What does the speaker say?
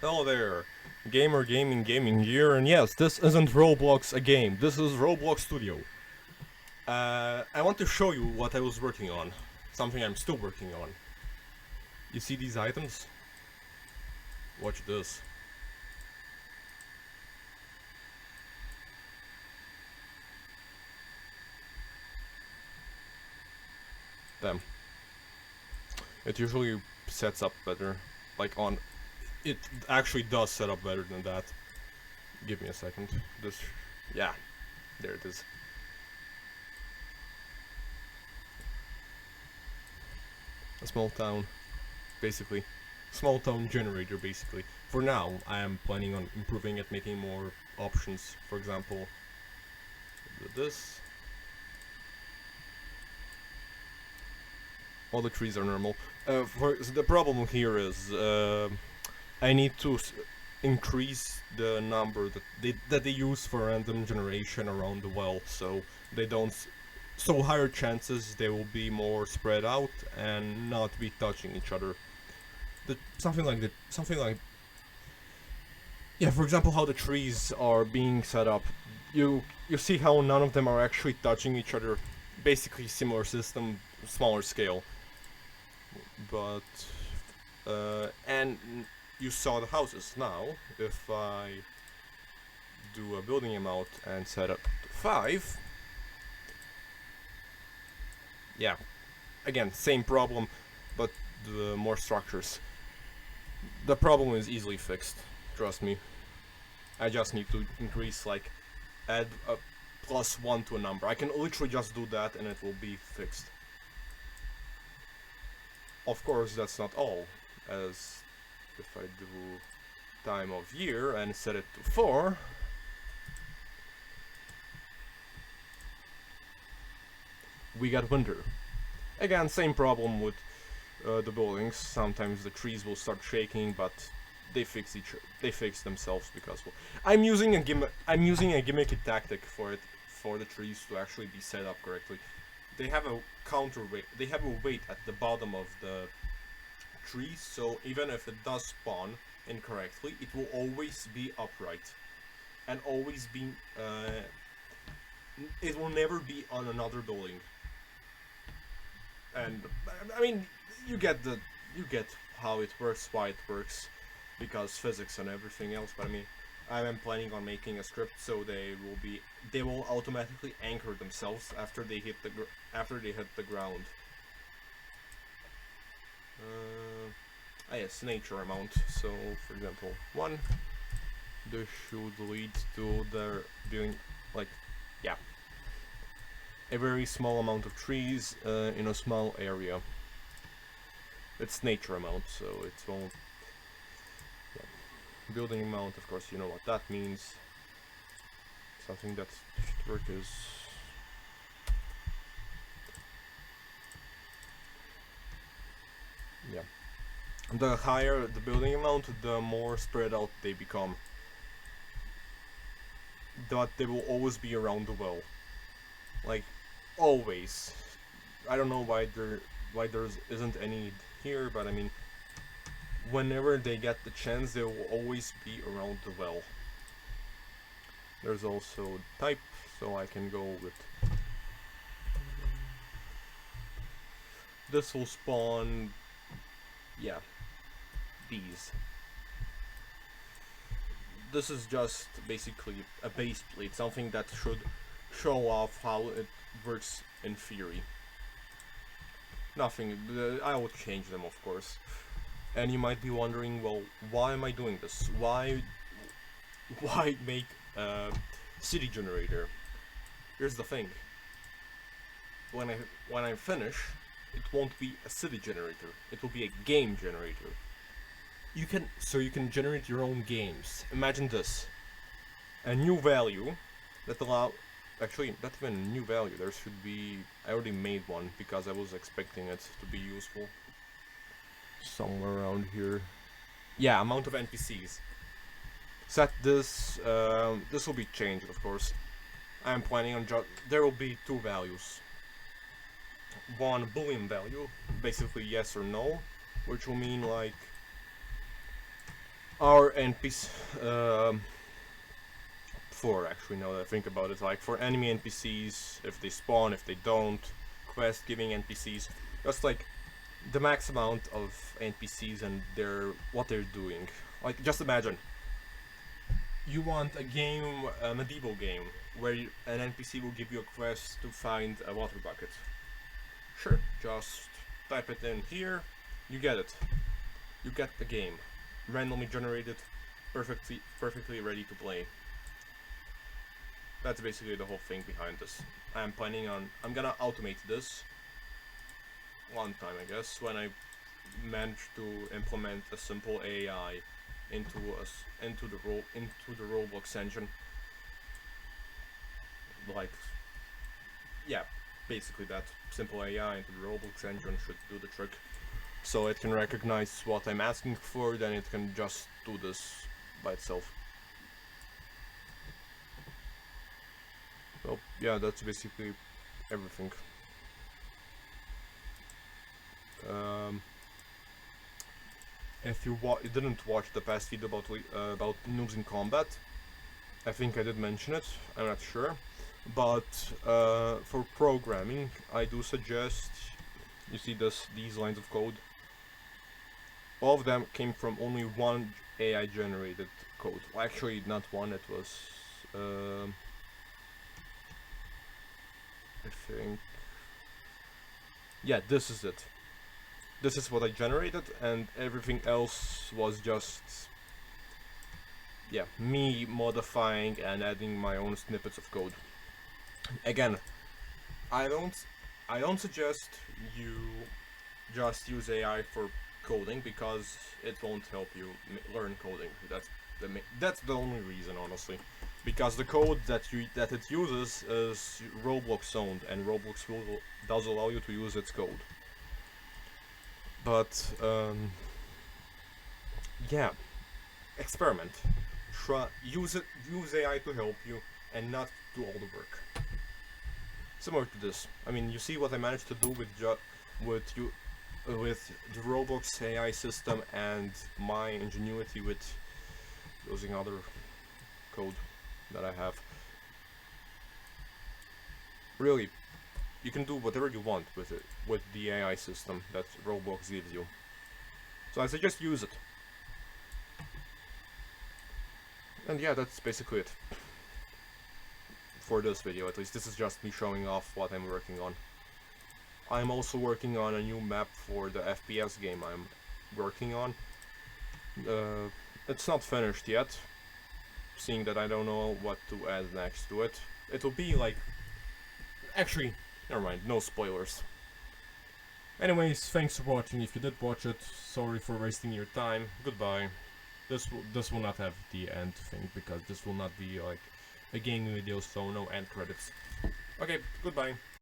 Hello there, gamer gaming here, and yes, this isn't Roblox a game, this is Roblox Studio. I want to show you what I was working on, something I'm still working on. You see these items? Watch this. Them. It usually sets up better, like on... It actually does set up better than that. Give me a second. This... Yeah, there it is. A small town, basically. Small town generator, basically. For now, I am planning on improving it, making more options. For example, this. All the trees are normal. So the problem here is I need to increase the number that they use for random generation around the well, so they don't. So higher chances they will be more spread out and not be touching each other. Something like that. Something like, yeah. For example, how the trees are being set up. You see how none of them are actually touching each other. Basically, similar system, smaller scale. But and you saw the houses. Now if I do a building amount and set up to 5, yeah, again same problem, but the more structures. The problem is easily fixed, trust me. I just need to increase, like, add a +1 to a number. I can literally just do that and it will be fixed. Of course, that's not all, as if I do time of year and set it to 4, we got winter. Again, same problem with the buildings. Sometimes the trees will start shaking, but they fix themselves because, well, I'm using a gimmicky tactic for the trees to actually be set up correctly. They have a counterweight. They have a weight at the bottom of the tree, so even if it does spawn incorrectly, it will always be upright and always be. It will never be on another building. And I mean, you get how it works, why it works, because physics and everything else. But I mean, I am planning on making a script so they will automatically anchor themselves after they hit the ground. Yes, nature amount. So for example, 1. This should lead to their being, like, yeah, a very small amount of trees in a small area. It's nature amount, so it won't. Yeah. Building amount, of course, you know what that means. Something that should work is. Yeah. The higher the building amount, the more spread out they become. But they will always be around the well. Like, always. I don't know why there isn't any here, but I mean, whenever they get the chance, they will always be around the well. There's also type, so I can go with. This will spawn, yeah, bees. This is just basically a base plate, something that should show off how it works in theory. Nothing, I will change them, of course. And you might be wondering, well, why am I doing this? Why make a city generator? Here's the thing. When I finish, it won't be a city generator. It will be a game generator. You can generate your own games. Imagine this: a new value that actually, not even a new value. There should be. I already made one because I was expecting it to be useful. Somewhere around here. Yeah, amount of NPCs. Set this. This will be changed, of course. I'm planning on there will be 2 values. One boolean value, basically yes or no, which will mean, like, our NPCs, four actually, now that I think about it, like for enemy NPCs, if they spawn, if they don't, quest giving NPCs, just like the max amount of NPCs and what they're doing. Like, just imagine, you want a game, a medieval game, where an NPC will give you a quest to find a water bucket. Sure, just type it in here, you get it. You get the game, randomly generated, perfectly ready to play. That's basically the whole thing behind this. I'm gonna automate this one time, I guess, when I manage to implement a simple AI into the Roblox engine. Like, yeah, basically that simple AI into the Roblox engine should do the trick. So it can recognize what I'm asking for, then it can just do this by itself. So yeah, that's basically everything. If you didn't watch the past video about noobs in combat, I think I did mention it, I'm not sure. But for programming, I do suggest, you see these lines of code, all of them came from only one AI generated code. Well, actually not one, it was I think, yeah, this is it. This is what I generated, and everything else was just, yeah, me modifying and adding my own snippets of code. Again, I don't suggest you just use AI for coding, because it won't help you learn coding. That's the only reason, honestly. Because the code that it uses is Roblox owned, and Roblox does allow you to use its code. But yeah, experiment. Use AI to help you, and not do all the work. Similar to this. I mean, you see what I managed to do with the Roblox AI system, and my ingenuity with using other code that I have. Really, you can do whatever you want with it, with the AI system that Roblox gives you. So I suggest use it. And yeah, that's basically it. For this video, at least. This is just me showing off what I'm working on. I'm also working on a new map for the FPS game I'm working on. It's not finished yet, seeing that I don't know what to add next to it. It'll be like... Actually, never mind, no spoilers. Anyways, thanks for watching. If you did watch it, sorry for wasting your time. Goodbye. This will not have the end thing, because this will not be like a gaming video, so no end credits. Okay, goodbye.